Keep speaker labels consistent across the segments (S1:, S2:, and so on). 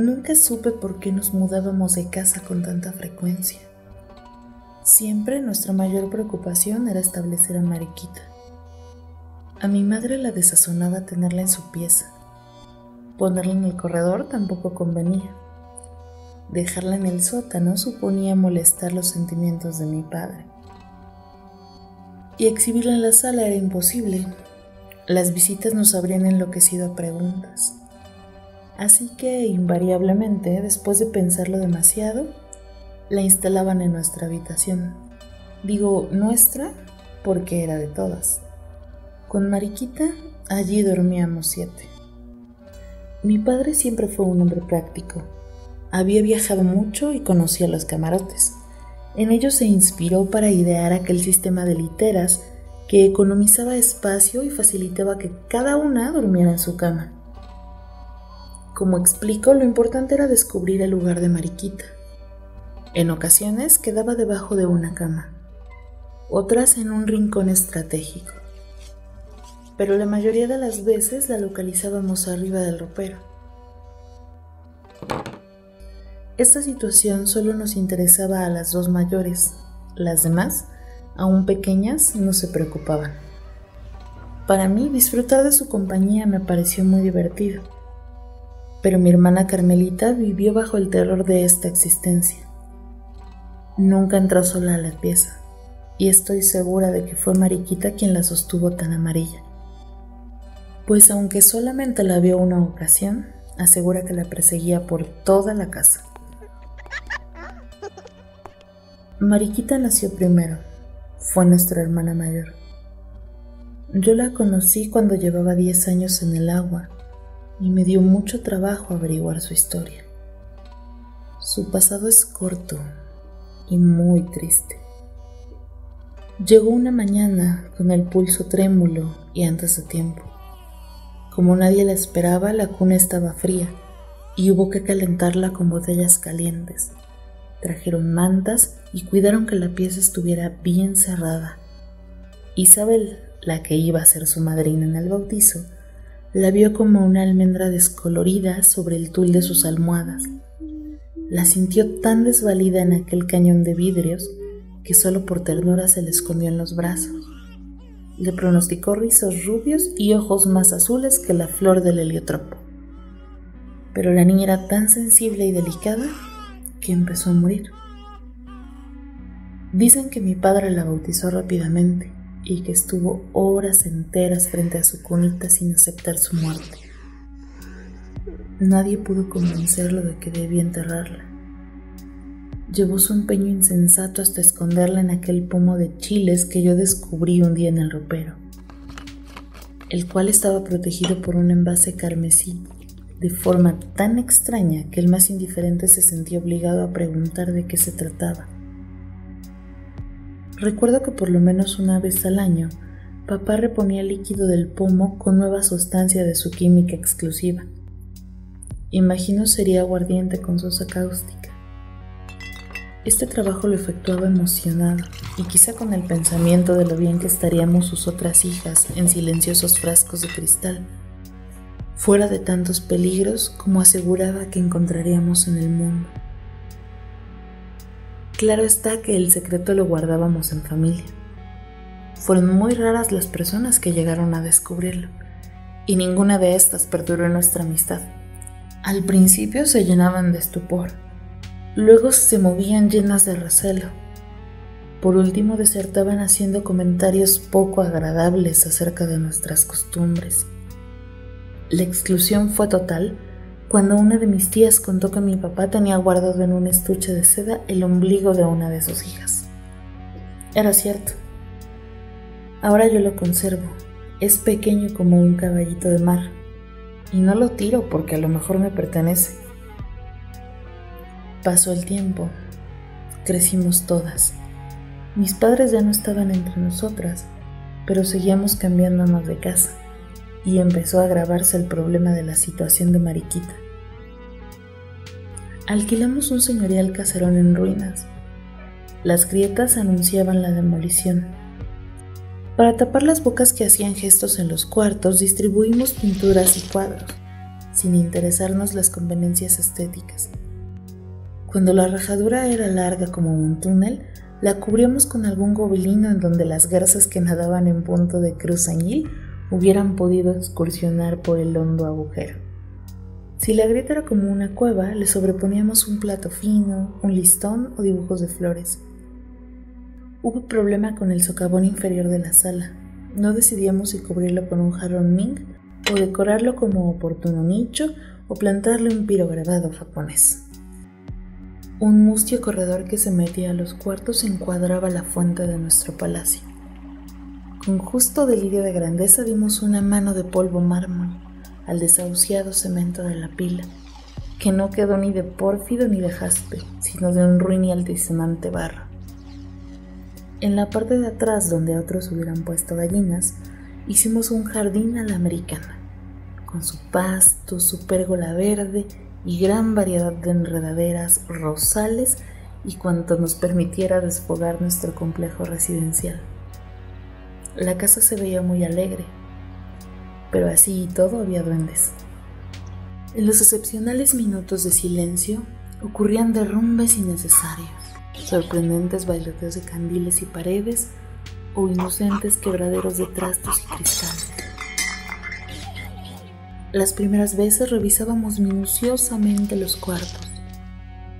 S1: Nunca supe por qué nos mudábamos de casa con tanta frecuencia. Siempre nuestra mayor preocupación era establecer a Mariquita. A mi madre la desazonaba tenerla en su pieza. Ponerla en el corredor tampoco convenía. Dejarla en el sótano suponía molestar los sentimientos de mi padre. Y exhibirla en la sala era imposible. Las visitas nos habrían enloquecido a preguntas. Así que, invariablemente, después de pensarlo demasiado, la instalaban en nuestra habitación. Digo nuestra porque era de todas. Con Mariquita, allí dormíamos 7. Mi padre siempre fue un hombre práctico. Había viajado mucho y conocía los camarotes. En ellos se inspiró para idear aquel sistema de literas que economizaba espacio y facilitaba que cada una durmiera en su cama. Como explico, lo importante era descubrir el lugar de Mariquita. En ocasiones quedaba debajo de una cama, otras en un rincón estratégico, pero la mayoría de las veces la localizábamos arriba del ropero. Esta situación solo nos interesaba a las 2 mayores, las demás, aún pequeñas, no se preocupaban. Para mí, disfrutar de su compañía me pareció muy divertido, pero mi hermana Carmelita vivió bajo el terror de esta existencia. Nunca entró sola a la pieza, y estoy segura de que fue Mariquita quien la sostuvo tan amarilla. Pues aunque solamente la vio una ocasión, asegura que la perseguía por toda la casa. Mariquita nació primero, fue nuestra hermana mayor. Yo la conocí cuando llevaba 10 años en el agua y me dio mucho trabajo averiguar su historia. Su pasado es corto y muy triste. Llegó una mañana con el pulso trémulo y antes de tiempo. Como nadie la esperaba, la cuna estaba fría y hubo que calentarla con botellas calientes. Trajeron mantas y cuidaron que la pieza estuviera bien cerrada. Isabel, la que iba a ser su madrina en el bautizo, la vio como una almendra descolorida sobre el tul de sus almohadas. La sintió tan desvalida en aquel cañón de vidrios que solo por ternura se le escondió en los brazos. Le pronosticó rizos rubios y ojos más azules que la flor del heliotropo. Pero la niña era tan sensible y delicada que empezó a morir. Dicen que mi padre la bautizó rápidamente y que estuvo horas enteras frente a su cunita sin aceptar su muerte. Nadie pudo convencerlo de que debía enterrarla. Llevó su empeño insensato hasta esconderla en aquel pomo de chiles que yo descubrí un día en el ropero, el cual estaba protegido por un envase carmesí, de forma tan extraña que el más indiferente se sentía obligado a preguntar de qué se trataba. Recuerdo que por lo menos una vez al año, papá reponía el líquido del pomo con nueva sustancia de su química exclusiva. Imagino sería aguardiente con sosa cáustica. Este trabajo lo efectuaba emocionado y quizá con el pensamiento de lo bien que estaríamos sus otras hijas en silenciosos frascos de cristal, fuera de tantos peligros como aseguraba que encontraríamos en el mundo. Claro está que el secreto lo guardábamos en familia. Fueron muy raras las personas que llegaron a descubrirlo, y ninguna de estas perduró nuestra amistad. Al principio se llenaban de estupor, luego se movían llenas de recelo. Por último desertaban haciendo comentarios poco agradables acerca de nuestras costumbres. La exclusión fue total cuando una de mis tías contó que mi papá tenía guardado en un estuche de seda el ombligo de una de sus hijas. Era cierto. Ahora yo lo conservo. Es pequeño como un caballito de mar. Y no lo tiro porque a lo mejor me pertenece. Pasó el tiempo. Crecimos todas. Mis padres ya no estaban entre nosotras, pero seguíamos cambiándonos de casa. Y empezó a agravarse el problema de la situación de Mariquita. Alquilamos un señorial caserón en ruinas. Las grietas anunciaban la demolición. Para tapar las bocas que hacían gestos en los cuartos, distribuimos pinturas y cuadros. sin interesarnos las conveniencias estéticas. Cuando la rajadura era larga como un túnel, la cubríamos con algún gobelino en donde las garzas que nadaban en punto de cruz añil hubieran podido excursionar por el hondo agujero. Si la grieta era como una cueva, le sobreponíamos un plato fino, un listón o dibujos de flores. Hubo problema con el socavón inferior de la sala. No decidíamos si cubrirlo con un jarrón Ming o decorarlo como oportuno nicho o plantarle un pirograbado japonés. Un mustio corredor que se metía a los cuartos encuadraba la fuente de nuestro palacio. Con justo delirio de grandeza dimos una mano de polvo mármol al desahuciado cemento de la pila, que no quedó ni de pórfido ni de jaspe, sino de un ruin y altisonante barro. En la parte de atrás, donde otros hubieran puesto gallinas, hicimos un jardín a la americana, con su pasto, su pérgola verde y gran variedad de enredaderas, rosales y cuanto nos permitiera desfogar nuestro complejo residencial. La casa se veía muy alegre, pero así y todo había duendes. En los excepcionales minutos de silencio ocurrían derrumbes innecesarios, sorprendentes bailoteos de candiles y paredes o inocentes quebraderos de trastos y cristales. Las primeras veces revisábamos minuciosamente los cuartos.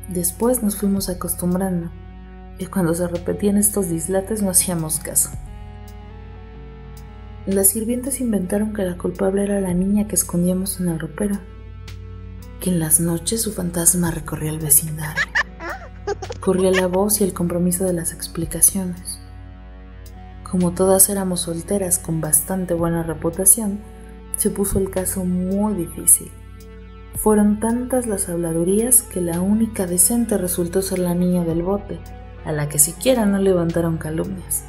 S1: Después nos fuimos acostumbrando y cuando se repetían estos dislates no hacíamos caso. Las sirvientas inventaron que la culpable era la niña que escondíamos en el ropero, que en las noches su fantasma recorría el vecindario. Corría la voz y el compromiso de las explicaciones. Como todas éramos solteras con bastante buena reputación, se puso el caso muy difícil. Fueron tantas las habladurías que la única decente resultó ser la niña del bote, a la que siquiera no levantaron calumnias.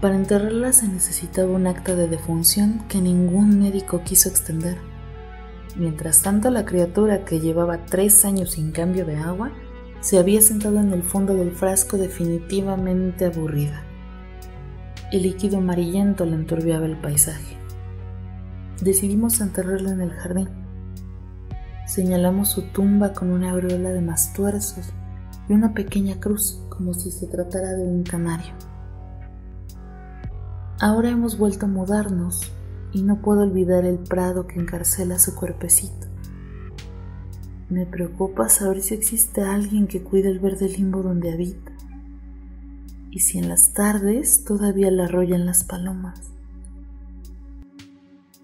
S1: Para enterrarla se necesitaba un acta de defunción que ningún médico quiso extender. Mientras tanto, la criatura, que llevaba 3 años sin cambio de agua, se había sentado en el fondo del frasco definitivamente aburrida. El líquido amarillento le enturbiaba el paisaje. Decidimos enterrarla en el jardín. Señalamos su tumba con una aureola de mastuerzos y una pequeña cruz, como si se tratara de un canario. Ahora hemos vuelto a mudarnos y no puedo olvidar el prado que encarcela su cuerpecito. Me preocupa saber si existe alguien que cuide el verde limbo donde habita y si en las tardes todavía la arrollan las palomas.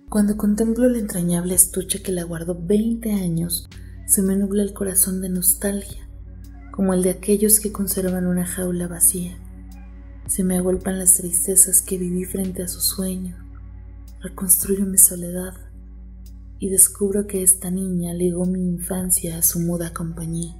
S1: Cuando contemplo el entrañable estuche que la guardó 20 años, se me nubla el corazón de nostalgia, como el de aquellos que conservan una jaula vacía. Se me agolpan las tristezas que viví frente a su sueño, reconstruyo mi soledad y descubro que esta niña ligó mi infancia a su muda compañía.